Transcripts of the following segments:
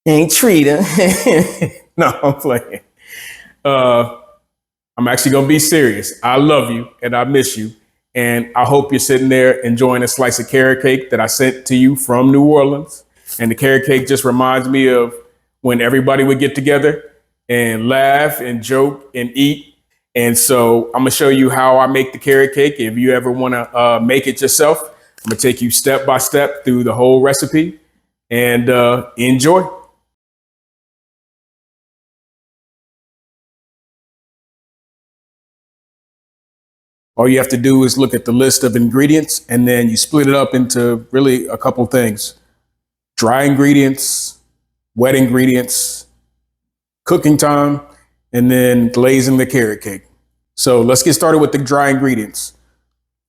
Ain't treat her. No, I'm playing. I'm actually gonna be serious. I love you and I miss you. And I hope you're sitting there enjoying a slice of carrot cake that I sent to you from New Orleans. And the carrot cake just reminds me of when everybody would get together and laugh and joke and eat. And so I'm gonna show you how I make the carrot cake. If you ever wanna make it yourself, I'm gonna take you step by step through the whole recipe and enjoy. All you have to do is look at the list of ingredients and then you split it up into really a couple things: dry ingredients, wet ingredients, cooking time, and then glazing the carrot cake. So let's get started with the dry ingredients.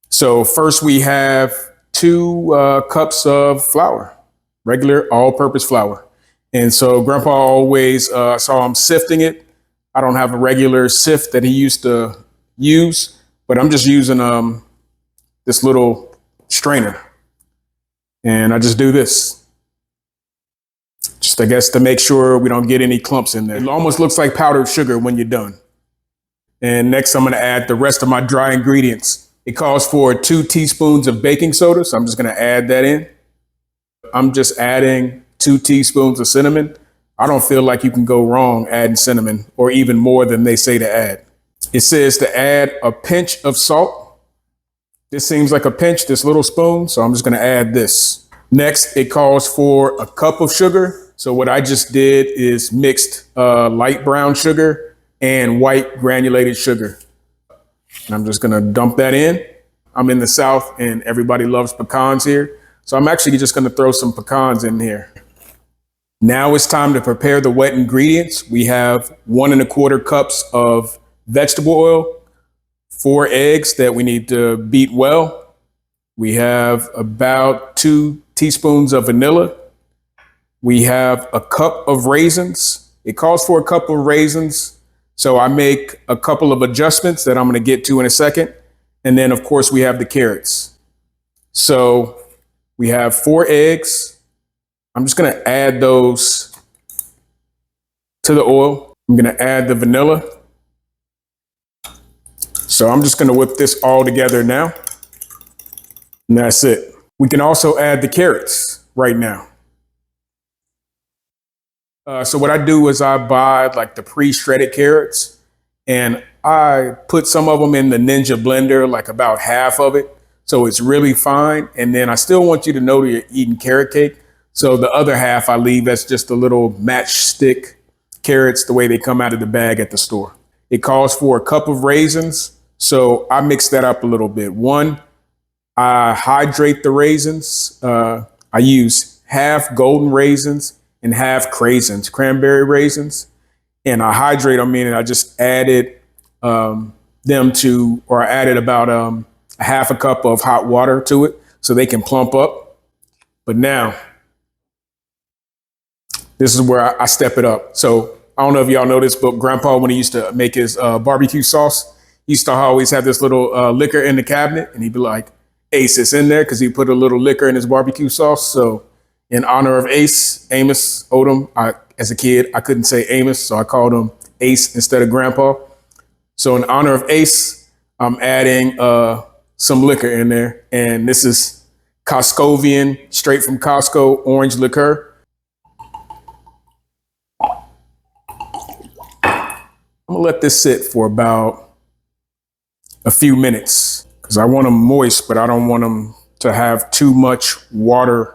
So first we have 2 cups of flour, regular all-purpose flour. And so Grandpa always saw him sifting it. I don't have a regular sift that he used to use, but I'm just using this little strainer. And I just do this. Just, I guess, to make sure we don't get any clumps in there. It almost looks like powdered sugar when you're done. And next I'm gonna add the rest of my dry ingredients. It calls for 2 teaspoons of baking soda, so I'm just gonna add that in. I'm just adding 2 teaspoons of cinnamon. I don't feel like you can go wrong adding cinnamon, or even more than they say to add. It says to add a pinch of salt. This seems like a pinch, this little spoon, so I'm just gonna add this. Next, it calls for a cup of sugar. So what I just did is mixed light brown sugar and white granulated sugar. And I'm just gonna dump that in. I'm in the South and everybody loves pecans here. So I'm actually just gonna throw some pecans in here. Now it's time to prepare the wet ingredients. We have 1 1/4 cups of vegetable oil, 4 eggs that we need to beat well. We have about 2 teaspoons of vanilla. We have a cup of raisins. It calls for a cup of raisins, so I make a couple of adjustments that I'm gonna get to in a second. And then of course we have the carrots. So we have 4 eggs. I'm just gonna add those to the oil. I'm gonna add the vanilla. So I'm just gonna whip this all together now. And that's it. We can also add the carrots right now. So what I do is I buy like the pre-shredded carrots and I put some of them in the Ninja blender, like about half of it. So it's really fine. And then I still want you to know that you're eating carrot cake. So the other half I leave as just a little matchstick carrots, the way they come out of the bag at the store. It calls for a cup of raisins. So I mix that up a little bit. 1, I hydrate the raisins. I use half golden raisins and half craisins, cranberry raisins. And I hydrate them, meaning I just added them to, or I added about a half a cup of hot water to it so they can plump up. But now, this is where I step it up. So I don't know if y'all know this, but Grandpa, when he used to make his barbecue sauce, he used to always have this little liquor in the cabinet, and he'd be like, Ace, it's in there, because he put a little liquor in his barbecue sauce. So in honor of Amos Odom, as a kid, I couldn't say Amos, so I called him Ace instead of Grandpa. So in honor of Ace, I'm adding some liquor in there. And this is Costcovian, straight from Costco, orange liqueur. I'm gonna let this sit for about a few minutes because I want them moist, but I don't want them to have too much water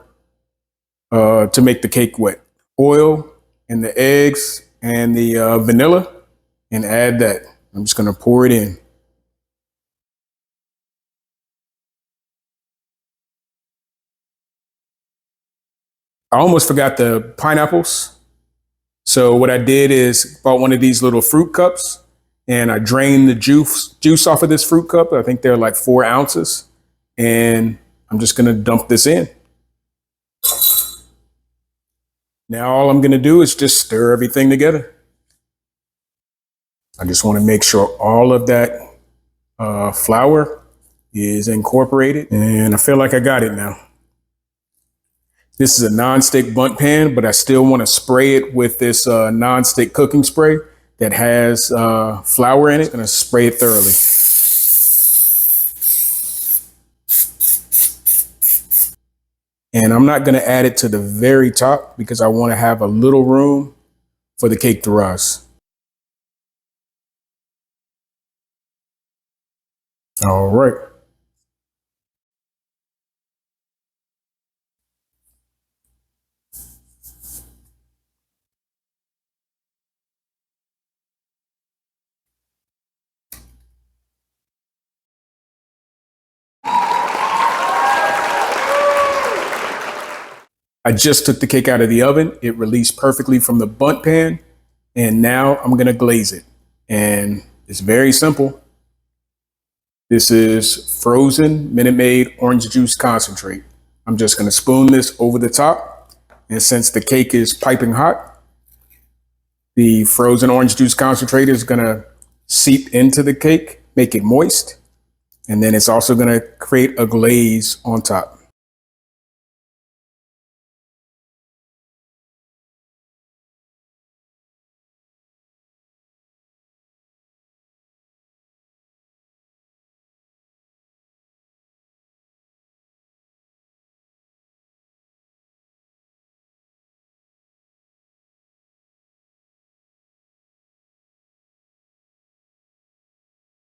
to make the cake wet. Oil and the eggs and the vanilla, and add that. I'm just gonna pour it in. I almost forgot the pineapples. So what I did is bought one of these little fruit cups and I drained the juice off of this fruit cup. I think they're like 4 ounces. And I'm just gonna dump this in. Now all I'm gonna do is just stir everything together. I just wanna make sure all of that flour is incorporated, and I feel like I got it now. This is a non-stick bundt pan, but I still want to spray it with this non-stick cooking spray that has flour in it. I'm going to spray it thoroughly. And I'm not going to add it to the very top because I want to have a little room for the cake to rise. All right. I just took the cake out of the oven. It released perfectly from the bundt pan. And now I'm going to glaze it. And it's very simple. This is frozen Minute Maid orange juice concentrate. I'm just going to spoon this over the top. And since the cake is piping hot, the frozen orange juice concentrate is going to seep into the cake, make it moist. And then it's also going to create a glaze on top.